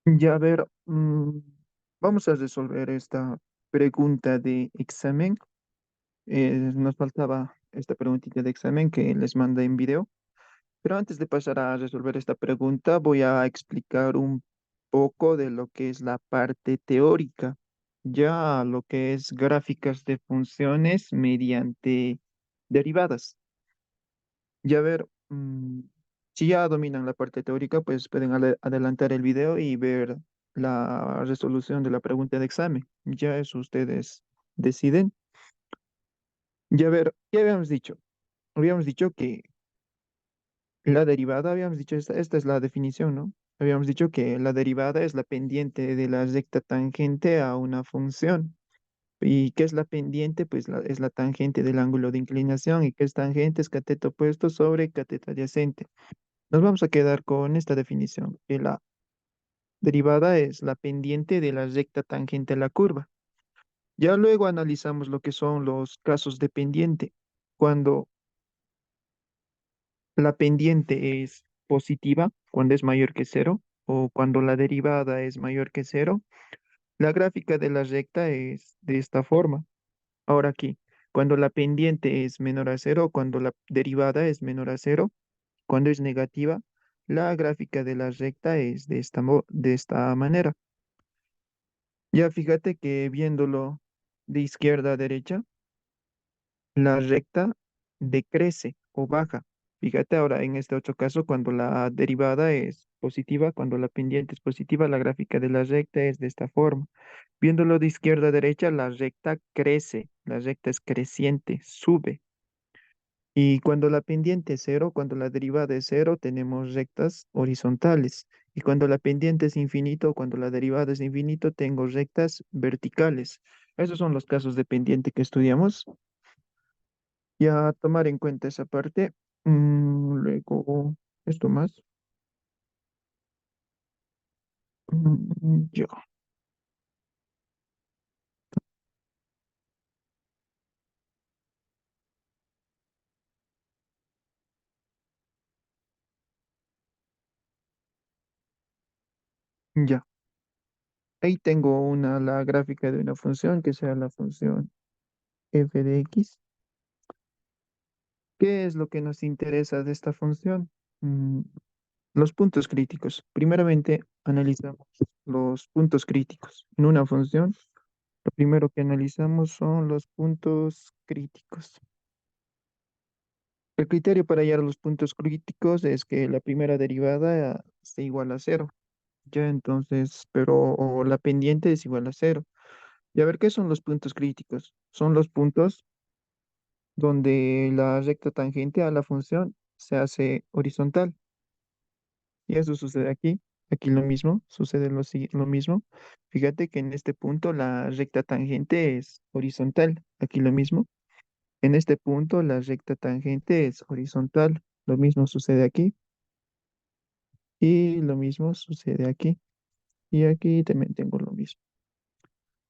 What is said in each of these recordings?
Ya a ver, vamos a resolver esta pregunta de examen. Nos faltaba esta preguntita de examen que les mandé en video. Pero antes de pasar a resolver esta pregunta, voy a explicar un poco de lo que es la parte teórica, ya lo que es gráficas de funciones mediante derivadas. Ya ver, si ya dominan la parte teórica, pues pueden adelantar el video y ver la resolución de la pregunta de examen. Ya eso ustedes deciden. Ya ver, ¿qué habíamos dicho? Habíamos dicho que la derivada, habíamos dicho, esta es la definición, ¿no? Habíamos dicho que la derivada es la pendiente de la recta tangente a una función. ¿Y qué es la pendiente? Pues es la tangente del ángulo de inclinación. ¿Y qué es tangente? Es cateto opuesto sobre cateto adyacente. Nos vamos a quedar con esta definición, que la derivada es la pendiente de la recta tangente a la curva. Ya luego analizamos lo que son los casos de pendiente. Cuando la pendiente es positiva, cuando es mayor que cero, o cuando la derivada es mayor que cero, la gráfica de la recta es de esta forma. Ahora aquí, cuando la pendiente es menor a cero, cuando la derivada es menor a cero, cuando es negativa, la gráfica de la recta es de de esta manera. Ya fíjate que viéndolo de izquierda a derecha, la recta decrece o baja. Fíjate ahora en este otro caso, cuando la derivada es positiva, cuando la pendiente es positiva, la gráfica de la recta es de esta forma. Viéndolo de izquierda a derecha, la recta crece, la recta es creciente, sube. Y cuando la pendiente es cero, cuando la derivada es cero, tenemos rectas horizontales. Y cuando la pendiente es infinito, cuando la derivada es infinito, tengo rectas verticales. Esos son los casos de pendiente que estudiamos. Ya tomar en cuenta esa parte. Luego, esto más. Ya, ya. Ahí tengo la gráfica de una función que sea la función f de x. ¿Qué es lo que nos interesa de esta función? Mm, Los puntos críticos. Primeramente, analizamos los puntos críticos. En una función, lo primero que analizamos son los puntos críticos. El criterio para hallar los puntos críticos es que la primera derivada sea igual a cero. Ya entonces, pero o la pendiente es igual a cero. Y a ver, ¿qué son los puntos críticos? Son los puntos donde la recta tangente a la función se hace horizontal. Y eso sucede aquí. Aquí lo mismo, sucede lo mismo. Fíjate que en este punto la recta tangente es horizontal. Aquí lo mismo. En este punto la recta tangente es horizontal. Lo mismo sucede aquí. Y lo mismo sucede aquí. Y aquí también tengo lo mismo.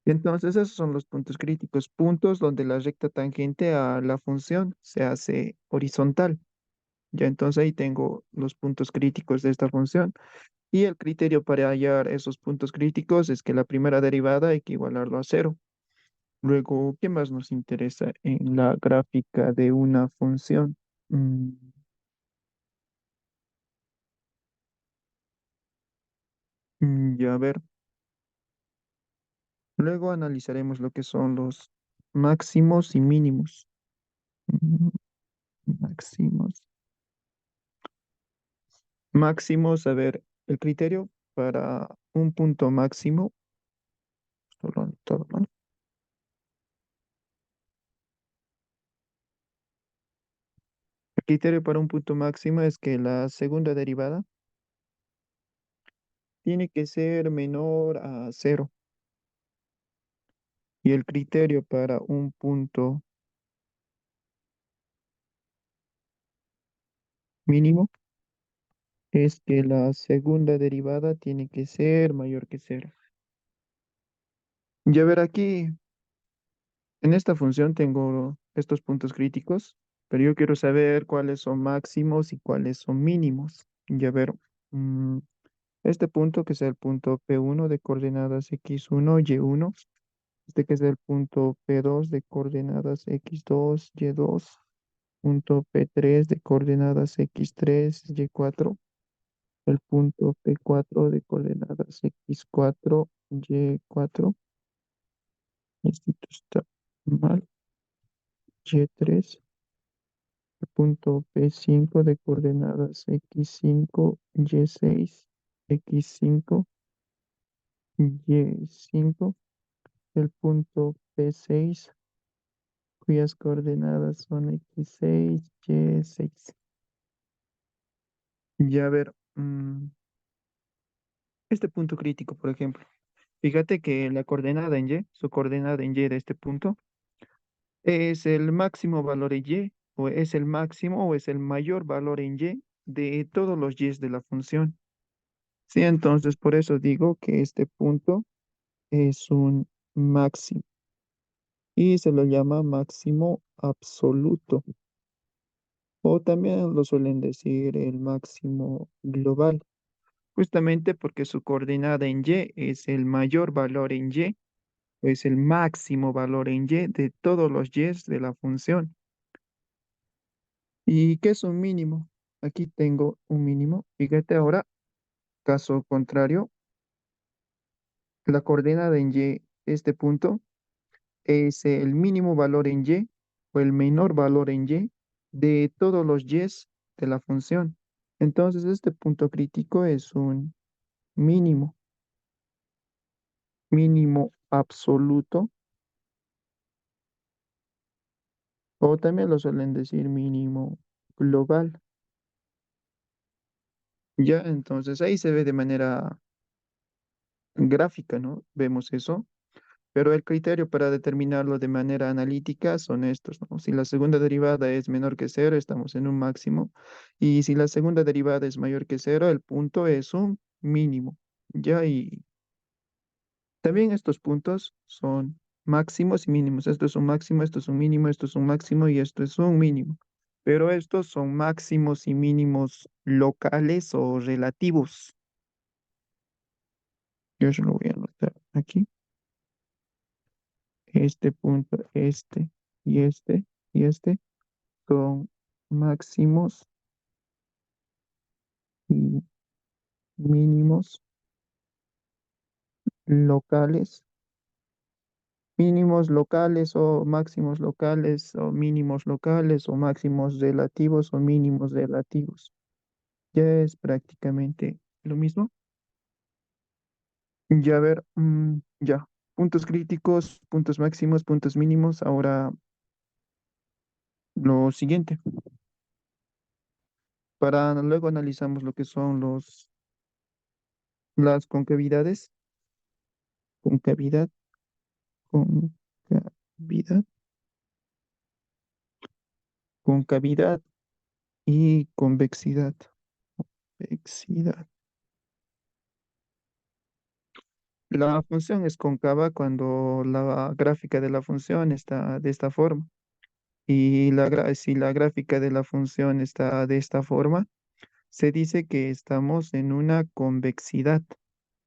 Y entonces esos son los puntos críticos. Puntos donde la recta tangente a la función se hace horizontal. Ya entonces ahí tengo los puntos críticos de esta función. Y el criterio para hallar esos puntos críticos es que la primera derivada hay que igualarlo a cero. Luego, ¿qué más nos interesa en la gráfica de una función? Mm, ya a ver. Luego analizaremos lo que son los máximos y mínimos. Mm, Máximos. Máximos, a ver, el criterio para un punto máximo, solo anotado, ¿no? El criterio para un punto máximo es que la segunda derivada tiene que ser menor a cero. Y el criterio para un punto mínimo es que la segunda derivada tiene que ser mayor que cero. Ya ver aquí, en esta función tengo estos puntos críticos, pero yo quiero saber cuáles son máximos y cuáles son mínimos. Ya ver, Este punto que es el punto P1 de coordenadas x1, y1. Este que es el punto P2 de coordenadas x2, y2. Punto P3 de coordenadas x3, y4. El punto P4 de coordenadas x4, y4. Esto está mal. Y3. El punto P5 de coordenadas x5, y6, x5, y5. El punto P6, cuyas coordenadas son x6, y6. Ya a ver, este punto crítico, por ejemplo. Fíjate que la coordenada en y, su coordenada en y de este punto, es el máximo valor en y, o es el máximo o es el mayor valor en y de todos los y de la función. Sí, entonces por eso digo que este punto es un máximo y se lo llama máximo absoluto, o también lo suelen decir el máximo global, justamente porque su coordenada en y es el mayor valor en y, o es el máximo valor en y de todos los y de la función. ¿Y qué es un mínimo? Aquí tengo un mínimo. Fíjate ahora, caso contrario, la coordenada en y de este punto es el mínimo valor en y o el menor valor en y de todos los y de la función. Entonces, este punto crítico es un mínimo, mínimo absoluto, o también lo suelen decir mínimo global. Ya, entonces ahí se ve de manera gráfica, ¿no? Vemos eso. Pero el criterio para determinarlo de manera analítica son estos, ¿no? Si la segunda derivada es menor que cero, estamos en un máximo. Y si la segunda derivada es mayor que cero, el punto es un mínimo. Ya, y también estos puntos son máximos y mínimos. Esto es un máximo, esto es un mínimo, esto es un máximo y esto es un mínimo. Pero estos son máximos y mínimos locales o relativos. Yo se lo voy a anotar aquí. Este punto, y este son máximos y mínimos locales, mínimos locales o máximos locales o mínimos locales o máximos relativos o mínimos relativos. Ya es prácticamente lo mismo. Ya a ver, ya. Puntos críticos, puntos máximos, puntos mínimos. Ahora lo siguiente. Para luego analizamos lo que son las concavidades, concavidad, concavidad, concavidad y convexidad. Convexidad. La función es cóncava cuando la gráfica de la función está de esta forma. Y si la gráfica de la función está de esta forma, se dice que estamos en una convexidad.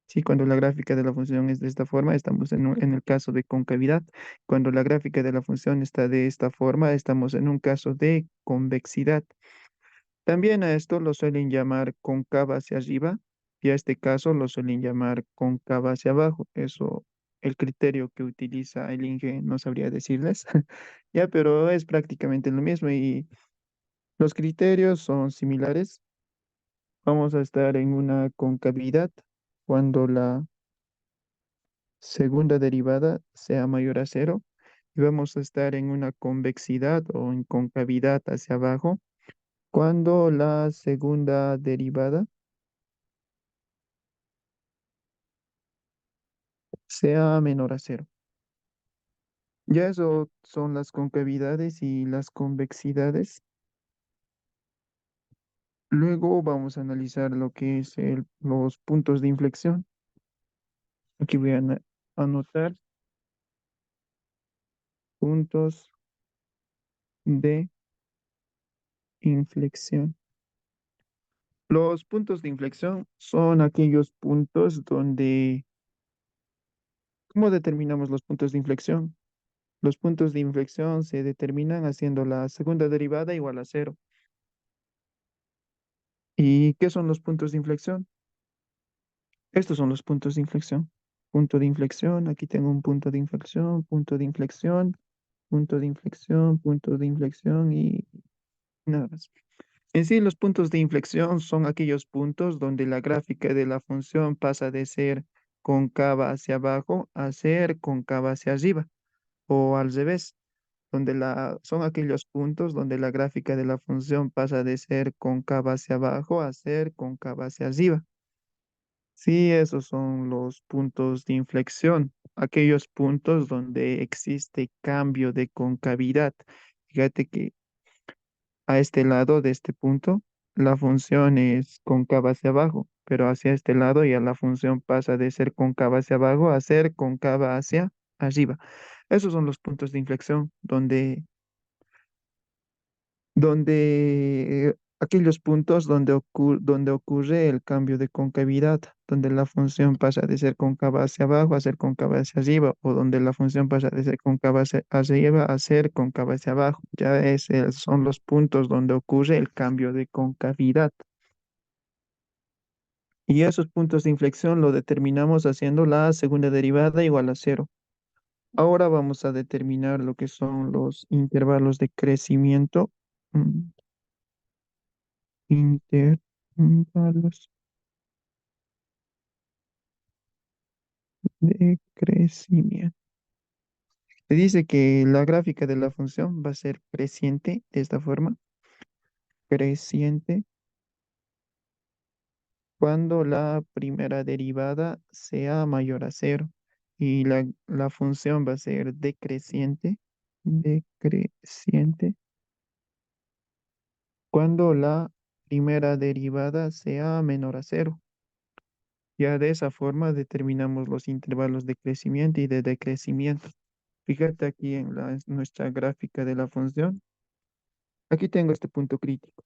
Sí, cuando la gráfica de la función es de esta forma, estamos en el caso de concavidad. Cuando la gráfica de la función está de esta forma, estamos en un caso de convexidad. También a esto lo suelen llamar cóncava hacia arriba y a este caso lo suelen llamar cóncava hacia abajo. Eso, el criterio que utiliza el INGE no sabría decirles. Ya, pero es prácticamente lo mismo y los criterios son similares. Vamos a estar en una concavidad cuando la segunda derivada sea mayor a cero y vamos a estar en una convexidad o en concavidad hacia abajo cuando la segunda derivada sea menor a cero. Ya eso son las concavidades y las convexidades. Luego vamos a analizar lo que es los puntos de inflexión. Aquí voy a anotar puntos de inflexión. Los puntos de inflexión son aquellos puntos donde, ¿cómo determinamos los puntos de inflexión? Los puntos de inflexión se determinan haciendo la segunda derivada igual a cero. ¿Y qué son los puntos de inflexión? Estos son los puntos de inflexión. Punto de inflexión, aquí tengo un punto de inflexión, punto de inflexión, punto de inflexión, punto de inflexión y nada más. En sí, los puntos de inflexión son aquellos puntos donde la gráfica de la función pasa de ser cóncava hacia abajo a ser cóncava hacia arriba, o al revés, son aquellos puntos donde la gráfica de la función pasa de ser cóncava hacia abajo a ser cóncava hacia arriba. Sí, esos son los puntos de inflexión, aquellos puntos donde existe cambio de concavidad. Fíjate que a este lado de este punto, la función es cóncava hacia abajo, pero hacia este lado ya la función pasa de ser cóncava hacia abajo a ser cóncava hacia arriba. Esos son los puntos de inflexión donde aquellos puntos donde ocurre el cambio de concavidad, donde la función pasa de ser cóncava hacia abajo a ser cóncava hacia arriba, o donde la función pasa de ser cóncava hacia arriba a ser cóncava hacia abajo. Son los puntos donde ocurre el cambio de concavidad. Y esos puntos de inflexión lo determinamos haciendo la segunda derivada igual a cero. Ahora vamos a determinar lo que son los intervalos de crecimiento. mm, Intervalos de crecimiento. Se dice que la gráfica de la función va a ser creciente de esta forma, creciente cuando la primera derivada sea mayor a cero y la función va a ser decreciente cuando la primera derivada sea menor a cero. Ya de esa forma determinamos los intervalos de crecimiento y de decrecimiento. Fíjate aquí en nuestra gráfica de la función. Aquí tengo este punto crítico.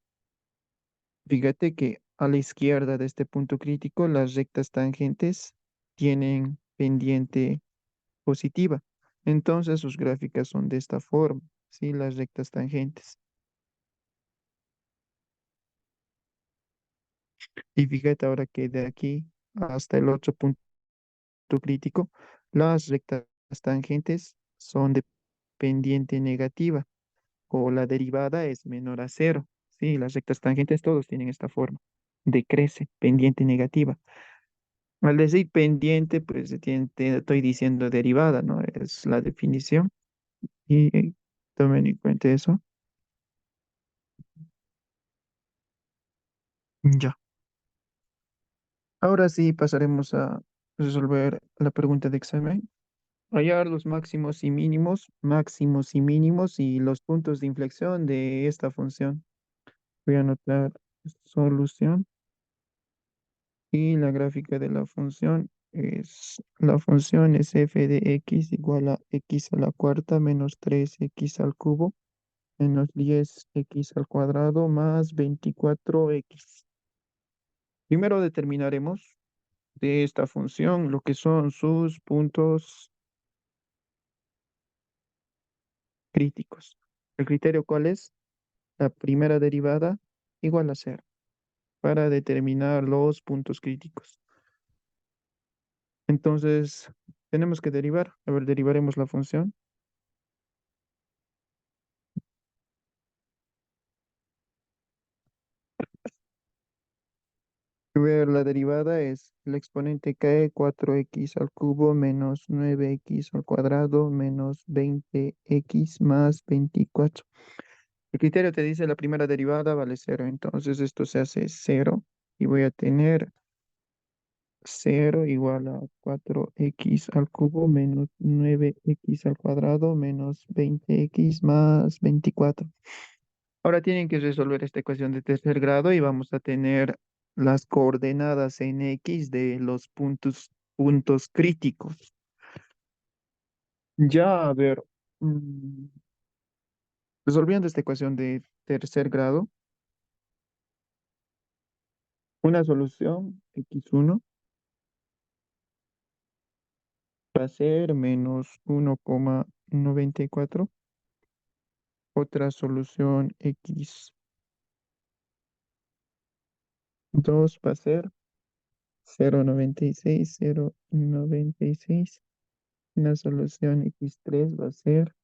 Fíjate que a la izquierda de este punto crítico, las rectas tangentes tienen pendiente positiva. Entonces sus gráficas son de esta forma, ¿sí? Las rectas tangentes. Y fíjate ahora que de aquí hasta el otro punto crítico, las rectas tangentes son de pendiente negativa o la derivada es menor a cero. Sí, las rectas tangentes todos tienen esta forma. Decrece, pendiente negativa. Al decir pendiente, pues te estoy diciendo derivada, ¿no? Es la definición. Y tomen en cuenta eso. Ya. Ahora sí pasaremos a resolver la pregunta de examen. Hallar los máximos y mínimos y los puntos de inflexión de esta función. Voy a anotar solución. Y la gráfica de la función es f de x igual a x a la cuarta menos 3x al cubo menos 10x al cuadrado más 24x. Primero determinaremos de esta función lo que son sus puntos críticos. ¿El criterio cuál es? La primera derivada igual a cero para determinar los puntos críticos. Entonces, tenemos que derivar. A ver, derivaremos la función. Ver la derivada es el exponente cae 4x al cubo menos 9x al cuadrado menos 20x más 24. El criterio te dice la primera derivada vale cero, entonces esto se hace cero y voy a tener cero igual a 4x al cubo menos 9x al cuadrado menos 20x más 24. Ahora tienen que resolver esta ecuación de tercer grado y vamos a tener las coordenadas en X de los puntos críticos. Ya, a ver, mm, resolviendo esta ecuación de tercer grado, Una solución x1 va a ser -1,94. Otra solución x2 va a ser 0,96, 0,96. Una solución x3 va a ser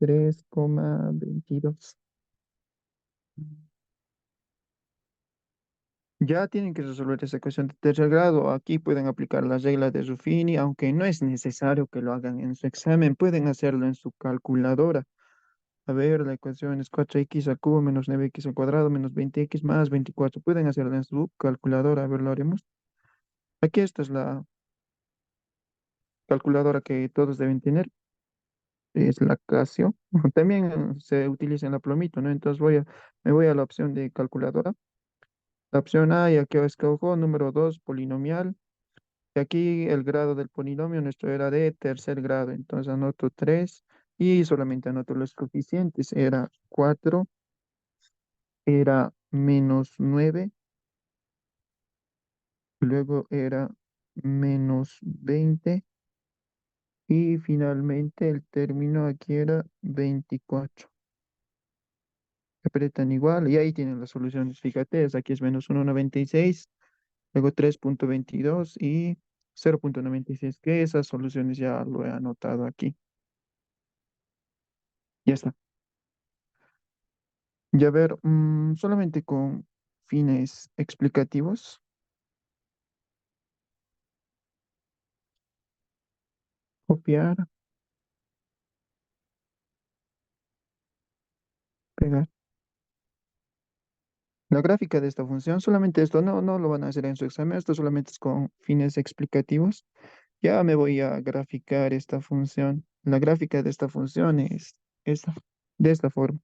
3,22. Ya tienen que resolver esa ecuación de tercer grado. Aquí pueden aplicar las reglas de Ruffini, aunque no es necesario que lo hagan en su examen, pueden hacerlo en su calculadora. A ver, la ecuación es 4x al cubo menos 9x al cuadrado menos 20x más 24. Pueden hacerlo en su calculadora. A ver, lo haremos. Aquí esta es la calculadora que todos deben tener. Es la Casio. También se utiliza en la Plomito, ¿no? Entonces me voy a la opción de calculadora. La opción A, y aquí escojo número 2 polinomial. Y aquí el grado del polinomio nuestro era de tercer grado. Entonces anoto 3 y solamente anoto los coeficientes. Era 4, era -9, luego era -20 y finalmente el término aquí era 24. Apretan igual y ahí tienen las soluciones. Fíjate, aquí es -1,96, luego 3,22 y 0,96, que esas soluciones ya lo he anotado aquí. Ya está. Ya ver, solamente con fines explicativos, copiar, pegar. La gráfica de esta función, solamente esto, no lo van a hacer en su examen, esto solamente es con fines explicativos. Ya me voy a graficar esta función. La gráfica de esta función es esta, de esta forma.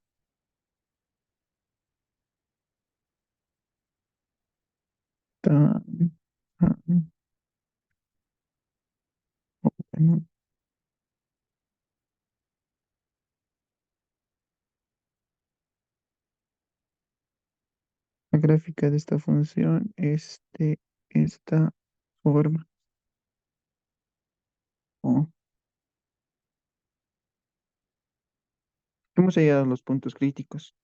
Tan, tan, bueno. La gráfica de esta función es de esta forma. Oh. Hemos hallado los puntos críticos.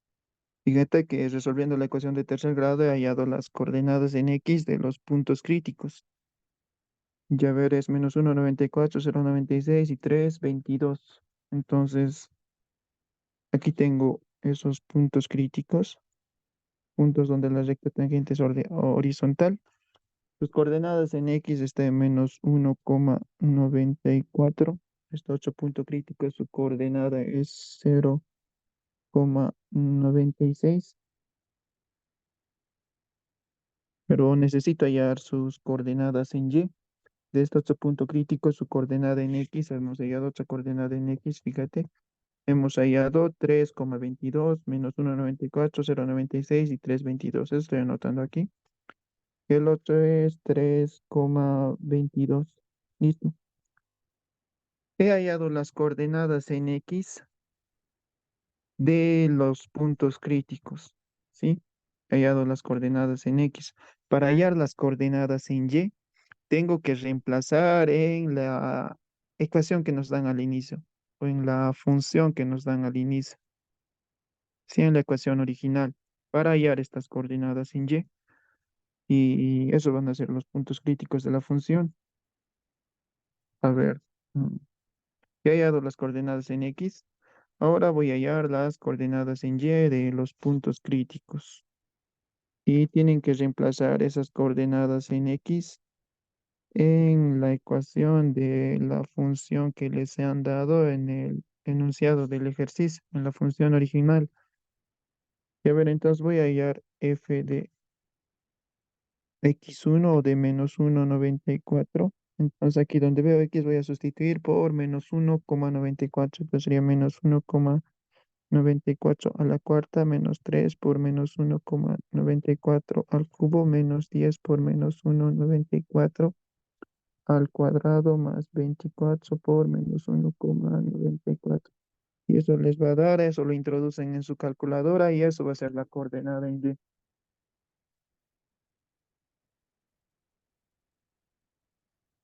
Fíjate que resolviendo la ecuación de tercer grado he hallado las coordenadas en X de los puntos críticos. Ya ver, es -1,94, 0,96 y 3,22. Entonces, aquí tengo esos puntos críticos, puntos donde la recta tangente es horizontal. Sus coordenadas en X está en -1,94. Este otro punto crítico, su coordenada es 0,96. Pero necesito hallar sus coordenadas en Y. De este otro punto crítico, su coordenada en X, hemos hallado otra coordenada en X, fíjate. Hemos hallado 3,22, -1,94, 0,96 y 3,22. Eso estoy anotando aquí. El otro es 3,22. Listo. He hallado las coordenadas en X de los puntos críticos, ¿sí? He hallado las coordenadas en X. Para hallar las coordenadas en Y, tengo que reemplazar en la ecuación que nos dan al inicio o en la función que nos dan al inicio, sí, en la ecuación original, para hallar estas coordenadas en Y eso van a ser los puntos críticos de la función. A ver, ya he hallado las coordenadas en X. Ahora voy a hallar las coordenadas en Y de los puntos críticos. Y tienen que reemplazar esas coordenadas en X en la ecuación de la función que les han dado en el enunciado del ejercicio, en la función original. Y a ver, entonces voy a hallar f de x1 o de -1,94. Entonces aquí donde veo x voy a sustituir por -1,94. Entonces sería -1,94 a la cuarta menos 3 por -1,94 al cubo menos 10 por -1,94 al cuadrado más 24 por -1,94. Y eso les va a dar, eso lo introducen en su calculadora y eso va a ser la coordenada en Y.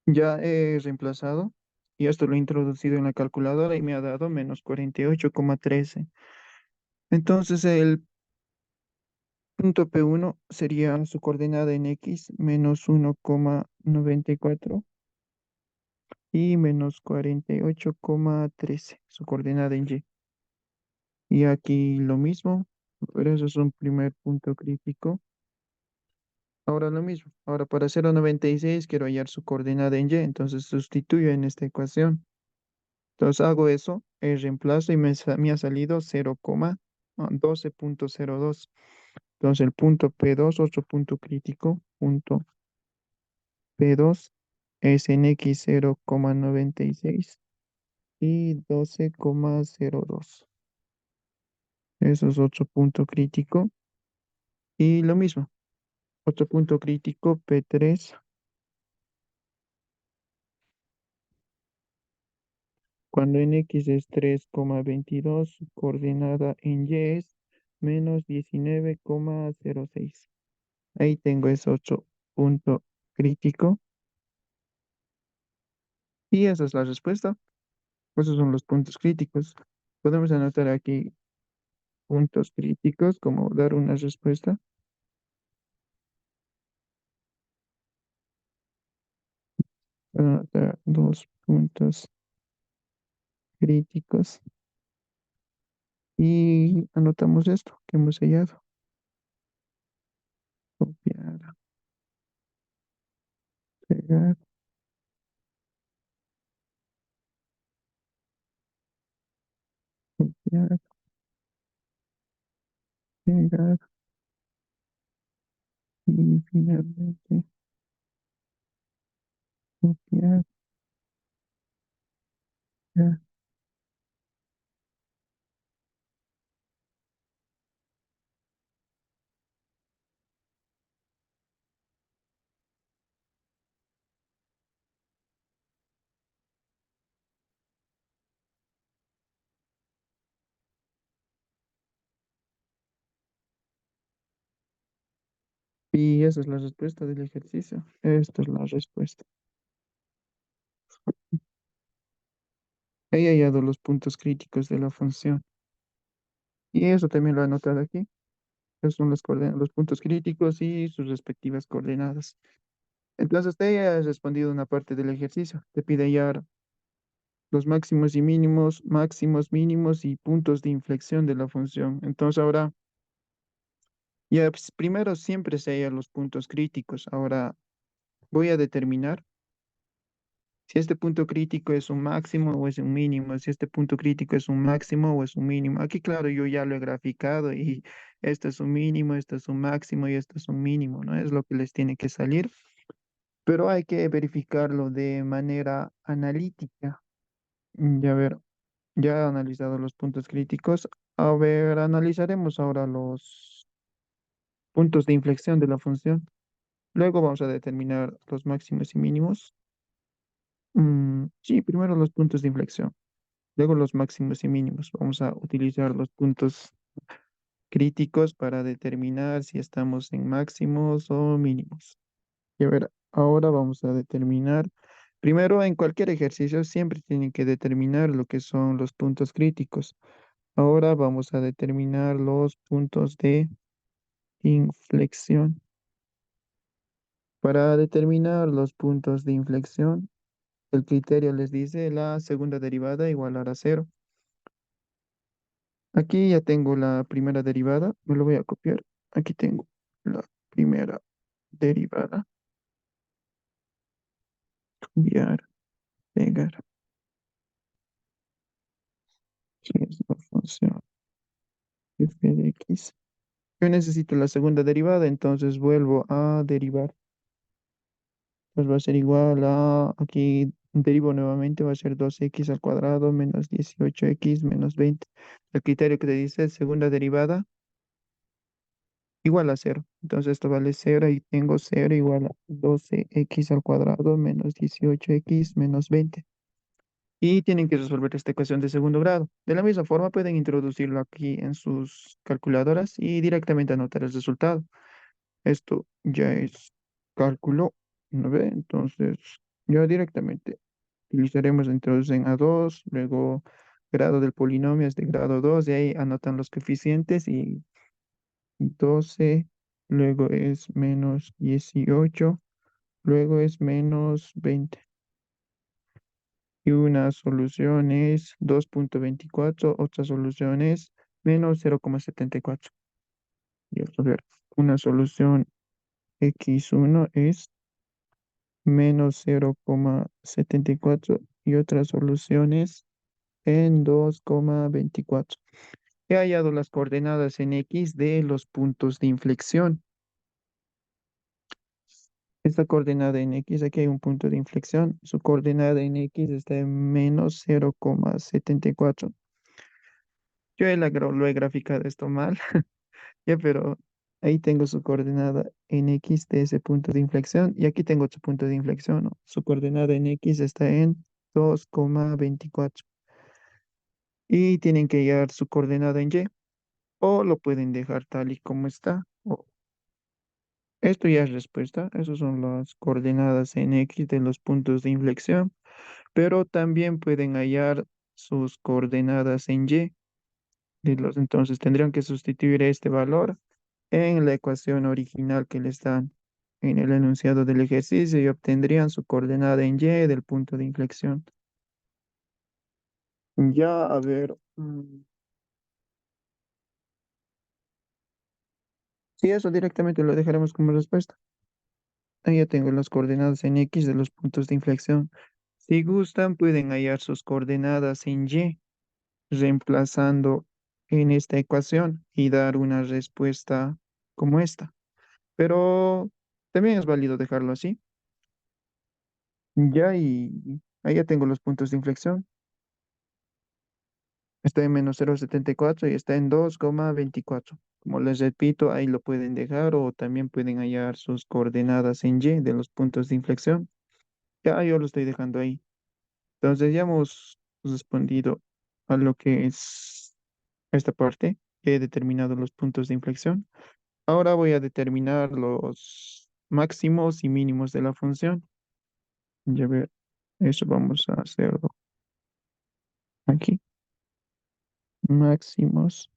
Ya he reemplazado y esto lo he introducido en la calculadora y me ha dado menos 48,13. Entonces el punto P1 sería su coordenada en X menos 1,94 y menos 48,13 su coordenada en Y. Y aquí lo mismo, pero eso es un primer punto crítico. Ahora lo mismo. Ahora para 0,96 quiero hallar su coordenada en Y, entonces sustituyo en esta ecuación. Entonces hago eso, reemplazo y me ha salido 0,12,02. Entonces el punto P2, otro punto crítico, punto P2 es en X 0,96 y 12,02. Eso es otro punto crítico. Y lo mismo, otro punto crítico P3, cuando en X es 3,22, su coordenada en Y es menos 19,06. Ahí tengo ese otro punto crítico. Y esa es la respuesta. Esos son los puntos críticos. Podemos anotar aquí puntos críticos, como dar una respuesta. Anotar dos puntos críticos. Y anotamos esto que hemos hallado. Copiar, pegar, copiar, pegar. Y finalmente copiar, pegar. Y esa es la respuesta del ejercicio. Esta es la respuesta. He hallado los puntos críticos de la función. Y eso también lo he anotado aquí. Esos son los puntos críticos y sus respectivas coordenadas. Entonces, usted ya ha respondido una parte del ejercicio. Te pide hallar los máximos, mínimos y puntos de inflexión de la función. Entonces, ahora, ya pues, primero siempre se hallan los puntos críticos. Ahora voy a determinar si este punto crítico es un máximo o es un mínimo, si este punto crítico es un máximo o es un mínimo. Aquí, claro, yo ya lo he graficado y este es un mínimo, este es un máximo y este es un mínimo, ¿no? Es lo que les tiene que salir, pero hay que verificarlo de manera analítica. Ya ver, ya he analizado los puntos críticos. A ver, analizaremos ahora los puntos de inflexión de la función. Luego vamos a determinar los máximos y mínimos. Sí, primero los puntos de inflexión. Luego los máximos y mínimos. Vamos a utilizar los puntos críticos para determinar si estamos en máximos o mínimos. Y a ver, ahora vamos a determinar, primero en cualquier ejercicio siempre tienen que determinar lo que son los puntos críticos. Ahora vamos a determinar los puntos de inflexión. Para determinar los puntos de inflexión, el criterio les dice la segunda derivada igualar a cero. Aquí ya tengo la primera derivada, me lo voy a copiar. Aquí tengo la primera derivada, copiar, pegar, que es la función f de x. Yo necesito la segunda derivada, entonces vuelvo a derivar. Pues va a ser igual a, aquí derivo nuevamente, va a ser 2x al cuadrado menos 18x menos 20. El criterio que te dice segunda derivada igual a cero. Entonces esto vale cero y tengo cero igual a 12x al cuadrado menos 18x menos 20. Y tienen que resolver esta ecuación de segundo grado. De la misma forma pueden introducirlo aquí en sus calculadoras y directamente anotar el resultado. Esto ya es cálculo, ¿no ve? Entonces Yo directamente utilizaremos introducen a 2, luego grado del polinomio es de grado 2, de ahí anotan los coeficientes y 12, luego es menos 18, luego es menos 20. Y una solución es 2,24, otra solución es menos 0,74. Y vamos a ver, una solución x1 es menos 0,74 y otra solución es en 2,24. He hallado las coordenadas en X de los puntos de inflexión. Esta coordenada en X, aquí hay un punto de inflexión. Su coordenada en X está en menos 0,74. Lo he graficado esto mal, ya, pero ahí tengo su coordenada en X de ese punto de inflexión. Y aquí tengo otro punto de inflexión, ¿no? Su coordenada en X está en 2,24. Y tienen que hallar su coordenada en Y. O lo pueden dejar tal y como está. Esto ya es respuesta. Esas son las coordenadas en X de los puntos de inflexión. Pero también pueden hallar sus coordenadas en Y. Entonces tendrían que sustituir este valor en la ecuación original que les dan en el enunciado del ejercicio y obtendrían su coordenada en Y del punto de inflexión. Ya, a ver. Sí, eso directamente lo dejaremos como respuesta. Ahí ya tengo las coordenadas en X de los puntos de inflexión. Si gustan, pueden hallar sus coordenadas en Y, reemplazando en esta ecuación y dar una respuesta como esta. Pero también es válido dejarlo así. Ya, y ahí ya tengo los puntos de inflexión. Está en menos 0,74 y está en 2,24. Como les repito, ahí lo pueden dejar o también pueden hallar sus coordenadas en Y de los puntos de inflexión. Ya yo lo estoy dejando ahí. Entonces ya hemos respondido a lo que es esta parte. He determinado los puntos de inflexión. Ahora voy a determinar los máximos y mínimos de la función. Ya ver, eso vamos a hacerlo aquí. Máximos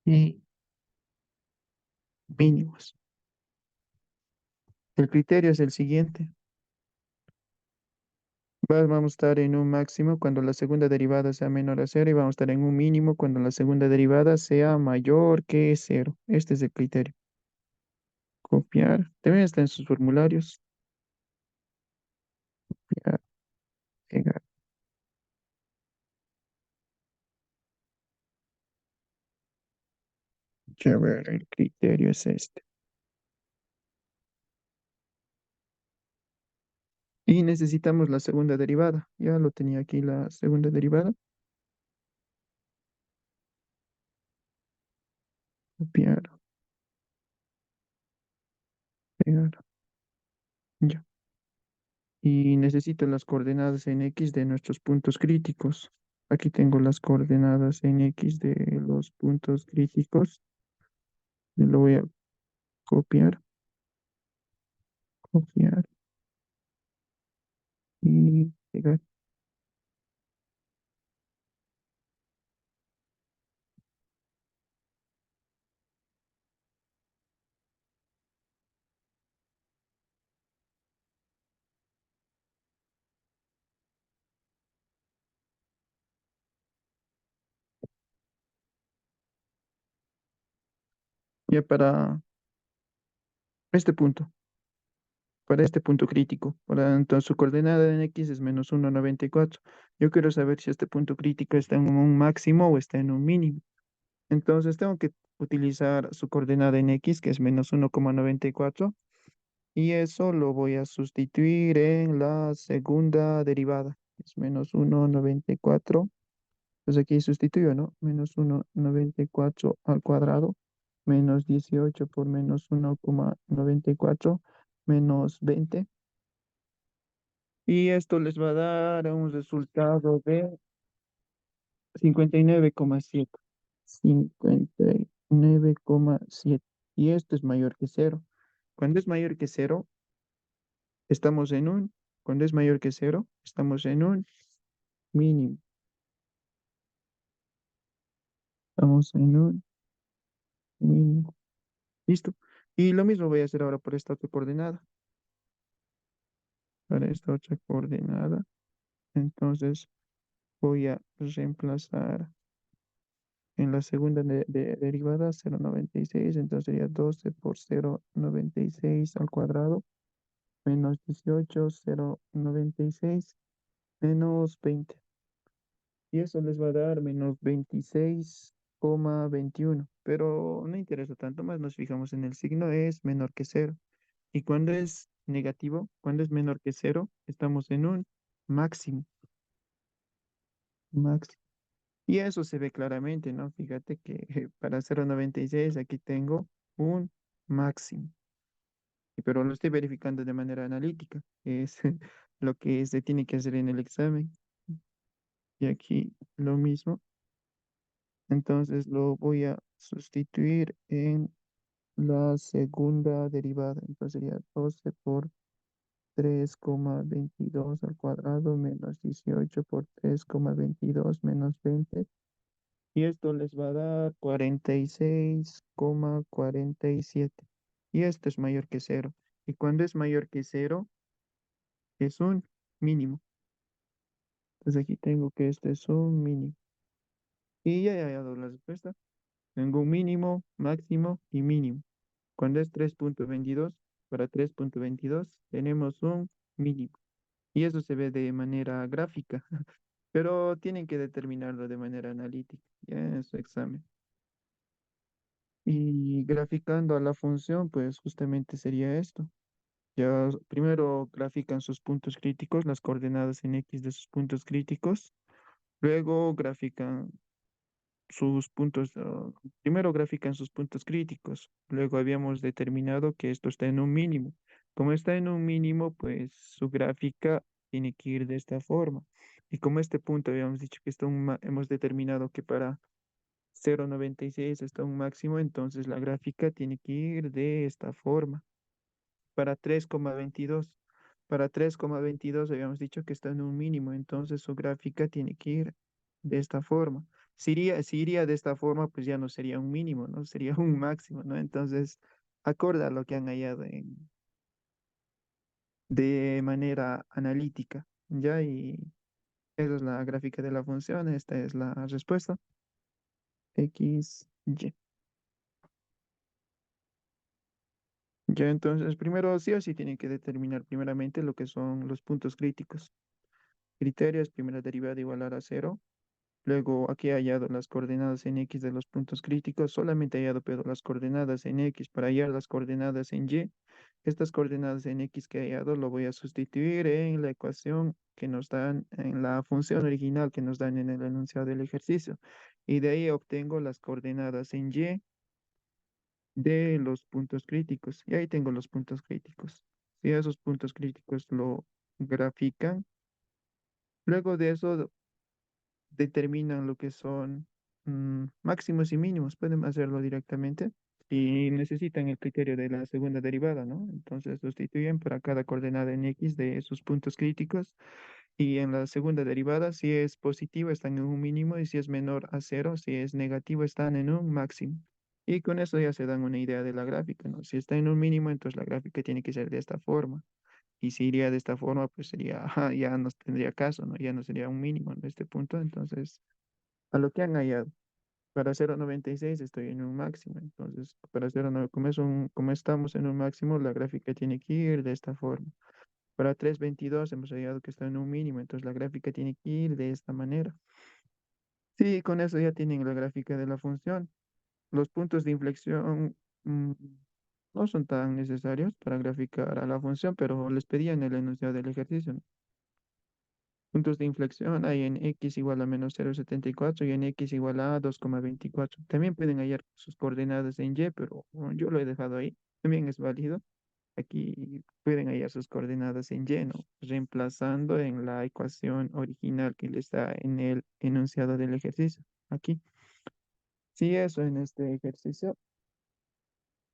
y mínimos. El criterio es el siguiente. Vamos a estar en un máximo cuando la segunda derivada sea menor a cero y vamos a estar en un mínimo cuando la segunda derivada sea mayor que cero. Este es el criterio. Copiar. También está en sus formularios. Copiar, pegar. Ya ver, el criterio es este. Y necesitamos la segunda derivada. Ya lo tenía aquí la segunda derivada. Copiar, pegar. Ya. Y necesito las coordenadas en X de nuestros puntos críticos. Aquí tengo las coordenadas en X de los puntos críticos. Y lo voy a copiar, copiar y pegar. Ya este punto, para este punto crítico. Entonces su coordenada en X es menos 1,94. Yo quiero saber si este punto crítico está en un máximo o está en un mínimo. Entonces tengo que utilizar su coordenada en X, que es menos 1,94. Y eso lo voy a sustituir en la segunda derivada. Es menos 1,94. Pues aquí sustituyo, ¿no? Menos 1,94 al cuadrado. Menos 18 por menos 1,94. Menos 20. Y esto les va a dar un resultado de 59,7. 59,7. Y esto es mayor que cero. Cuando es mayor que cero, Estamos en un, cuando es mayor que cero, estamos en un mínimo. Estamos en un mínimo. Listo. Y lo mismo voy a hacer ahora por esta otra coordenada. Para esta otra coordenada. Entonces voy a reemplazar en la segunda derivada 0,96. Entonces sería 12 por 0,96 al cuadrado menos 18, 0,96 menos 20. Y eso les va a dar menos 26,21. Pero no interesa tanto más, nos fijamos en el signo, es menor que cero. Y cuando es negativo, cuando es menor que cero, estamos en un máximo. Máximo. Y eso se ve claramente, ¿no? Fíjate que para 0,96 aquí tengo un máximo. Pero lo estoy verificando de manera analítica, que es lo que se tiene que hacer en el examen. Y aquí lo mismo. Entonces lo voy a sustituir en la segunda derivada. Entonces sería 12 por 3,22 al cuadrado menos 18 por 3,22 menos 20. Y esto les va a dar 46,47. Y esto es mayor que cero. Y cuando es mayor que cero, es un mínimo. Entonces aquí tengo que este es un mínimo. Y ya he dado la respuesta. Tengo un mínimo, máximo y mínimo. Cuando es 3,22, para 3,22 tenemos un mínimo. Y eso se ve de manera gráfica, pero tienen que determinarlo de manera analítica, ya en su examen. Y graficando a la función, pues justamente sería esto. Ya primero grafican sus puntos críticos, las coordenadas en X de sus puntos críticos. Luego grafican sus puntos, primero grafican sus puntos críticos. Luego habíamos determinado que esto está en un mínimo. Como está en un mínimo, pues su gráfica tiene que ir de esta forma. Y como este punto habíamos dicho que está hemos determinado que para 0,96 está un máximo, entonces la gráfica tiene que ir de esta forma. Para 3,22. Para 3,22 habíamos dicho que está en un mínimo, entonces su gráfica tiene que ir de esta forma. Si iría de esta forma, pues ya no sería un mínimo, ¿no? Sería un máximo, ¿no? Entonces, acorde a lo que han hallado de manera analítica, ¿ya? Y esa es la gráfica de la función, esta es la respuesta. X, Y. Ya, entonces, primero sí o sí tienen que determinar primeramente lo que son los puntos críticos. Criterios, primera derivada igualar a cero. Luego aquí he hallado las coordenadas en X de los puntos críticos. Solamente he hallado pero las coordenadas en X para hallar las coordenadas en Y. Estas coordenadas en X que he hallado lo voy a sustituir en la ecuación que nos dan, en la función original que nos dan en el enunciado del ejercicio. Y de ahí obtengo las coordenadas en Y de los puntos críticos. Y ahí tengo los puntos críticos. Si esos puntos críticos lo grafican, luego de eso determinan lo que son máximos y mínimos. Pueden hacerlo directamente y necesitan el criterio de la segunda derivada, ¿no? Entonces sustituyen para cada coordenada en X de sus puntos críticos y en la segunda derivada, si es positivo, están en un mínimo y si es menor a cero, si es negativo, están en un máximo. Y con eso ya se dan una idea de la gráfica, ¿no? Si está en un mínimo, entonces la gráfica tiene que ser de esta forma. Y si iría de esta forma, pues sería, ajá, ya no tendría caso, ¿no? Ya no sería un mínimo en este punto. Entonces, a lo que han hallado. Para 0,96 estoy en un máximo. Entonces, para 0,9, como estamos en un máximo, la gráfica tiene que ir de esta forma. Para 3,22 hemos hallado que está en un mínimo. Entonces, la gráfica tiene que ir de esta manera. Sí, con eso ya tienen la gráfica de la función. Los puntos de inflexión mm, no son tan necesarios para graficar a la función, pero les pedía en el enunciado del ejercicio, ¿no? Puntos de inflexión hay en x igual a menos 0,74 y en x igual a 2,24. También pueden hallar sus coordenadas en y, pero bueno, yo lo he dejado ahí. También es válido. Aquí pueden hallar sus coordenadas en y, ¿no? Reemplazando en la ecuación original que le está en el enunciado del ejercicio. Aquí. Sí, eso en este ejercicio.